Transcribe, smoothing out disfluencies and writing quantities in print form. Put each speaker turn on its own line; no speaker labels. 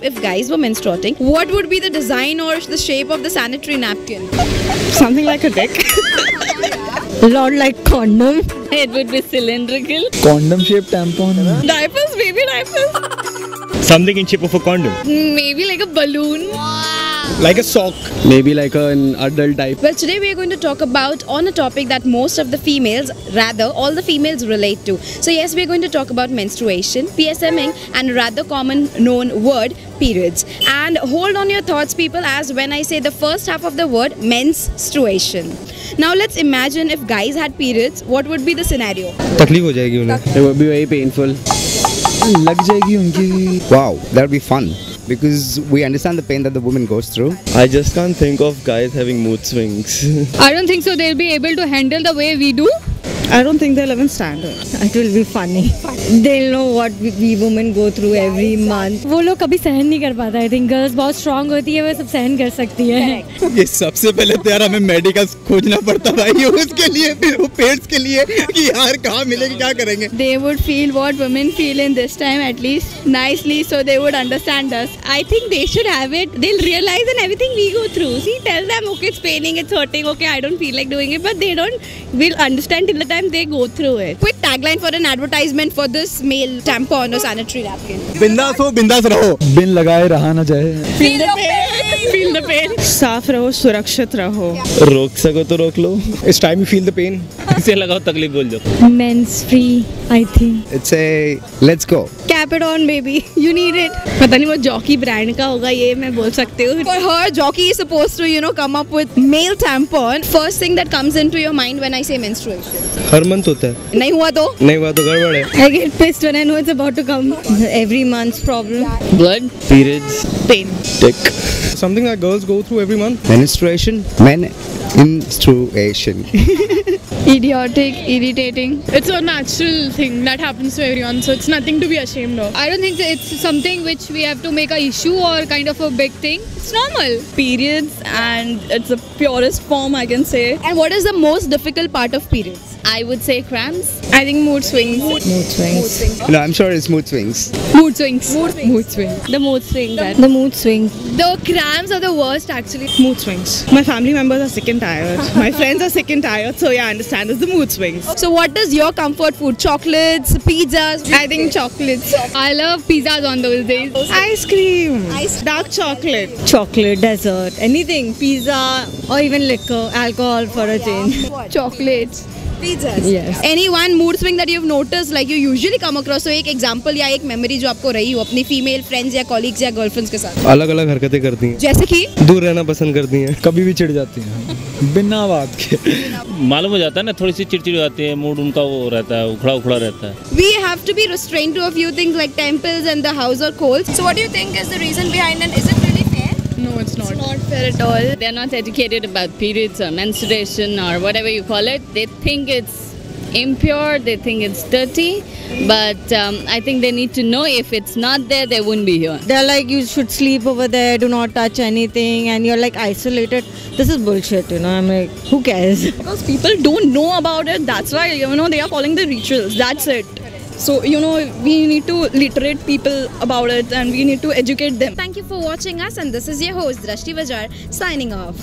If guys were menstruating, what would be the design or the shape of the sanitary napkin?
Something like a dick.
Lot like condom.
It would be cylindrical.
Condom shaped tampon.
Diapers, baby diapers.
Something in shape of a condom.
Maybe like a balloon.
Like a sock.
Maybe like an adult type.
Well, today we are going to talk about on a topic that most of the females, rather all the females relate to. So yes, we are going to talk about menstruation, PSMing and rather common known word, periods. And hold on your thoughts people, as when I say the first half of the word, menstruation. Now let's imagine if guys had periods, what would be the scenario?
तकलीफ हो जाएगी उन्हें.
It would be very painful. लग जाएगी उनकी.
Wow, that would be fun. Because we understand the pain that the woman goes through.
I just can't think of guys having mood swings.
I don't think so they'll be able to handle the way we do.
I don't think they'll even stand it.
It will be funny. They'll know what we women go through every month.
वो लोग कभी सहन नहीं कर पाता. I think girls बहुत strong होती है, वो सब सहन कर सकती है.
ये सबसे पहले तो यार हमें मेडिकल खोजना पड़ता भाई उसके लिए, फिर वो पेट्स के लिए कि यार कहाँ मिलेगी, क्या करेंगे.
They would feel what women feel in this time at least nicely, so they would understand us. I think they should have it. They'll realize in everything we go through. See, tell them okay, it's paining, it's hurting, okay, I don't feel like doing it, but they don't will understand till the time they go through it.
Quick tagline for an advertisement for this male tampon or sanitary napkin.
बिंदास हो, बिंदास रहो. बिन लगाए रहा ना जाए.
Feel the pain. Feel the pain.
साफ रहो, सुरक्षित रहो.
रोक सको तो रोक लो.
It's time you feel the pain. इसे लगाओ तकलीफ बोल दो.
Men's free, I think.
It's a let's go.
Cap it on, baby. You need it. पता नहीं वो जॉकी ब्रांड का होगा, ये मैं बोल सकती हूँ.
For her, jockey is supposed to, come up with male tampon. First thing that comes into your mind when I say menstruation.
Her month होता है.
नहीं हुआ तो?
नहीं हुआ तो गड़बड़ है.
I get pissed when I know it's about to come.
Every month's problem.
Blood.
Periods.
Pain.
Dick.
Something that girls go through every month.
Menstruation. Menstruation.
Idiotic, irritating.
It's a natural thing that happens to everyone, so it's nothing to be ashamed of.
I don't think that it's something which we have to make a issue or kind of a big thing. It's normal.
Periods, and it's the purest form I can say.
And what is the most difficult part of periods?
I would say cramps.
I think mood swings.
Mood swings.
No, I'm sure it's mood swings.
Mood swings.
Mood swings.
The mood swings.
The mood swings.
The cramps are the worst actually.
Mood swings. My family members are sick and tired. My friends are sick and tired, so yeah, I understand. It's the mood swings.
So what is your comfort food? Chocolates, pizzas?
I think chocolates.
I love pizzas on those days.
Ice cream. Dark chocolate.
Chocolate, dessert, anything. Pizza or even liquor, alcohol for a change.
Chocolates.
Pizzas.
Yes.
Any one mood swing that you've noticed, like you usually come across? So एक example या एक memory जो आपको रही हो अपनी female friends या colleagues या girlfriends के साथ.
अलग अलग हरकतें करती हैं.
जैसे कि
दूर रहना पसंद करती हैं.
कभी भी चिढ़ जाती हैं बिना बात के.
मालूम हो जाता है ना, थोड़ी सी चिड़चिड़ हो जाती है, मूड उनका वो रहता है, उखड़ा उखड़ा रहता है.
we have to be restrained to a few things like temples and the house or colds. So what do you think is the reason behind it? Is it really fair?
No, it's not.
It's not fair at all. They're not educated about periods or menstruation or whatever you call it. They think it's impure, they think it's dirty, but I think they need to know if it's not there, they wouldn't be here.
They're like, you should sleep over there, do not touch anything, and you're like isolated. This is bullshit, I'm like, who cares?
Because people don't know about it, that's why, they are following the rituals, that's it. So, we need to literate people about it and we need to educate them.
Thank you for watching us, and this is your host Drashti Bajar signing off.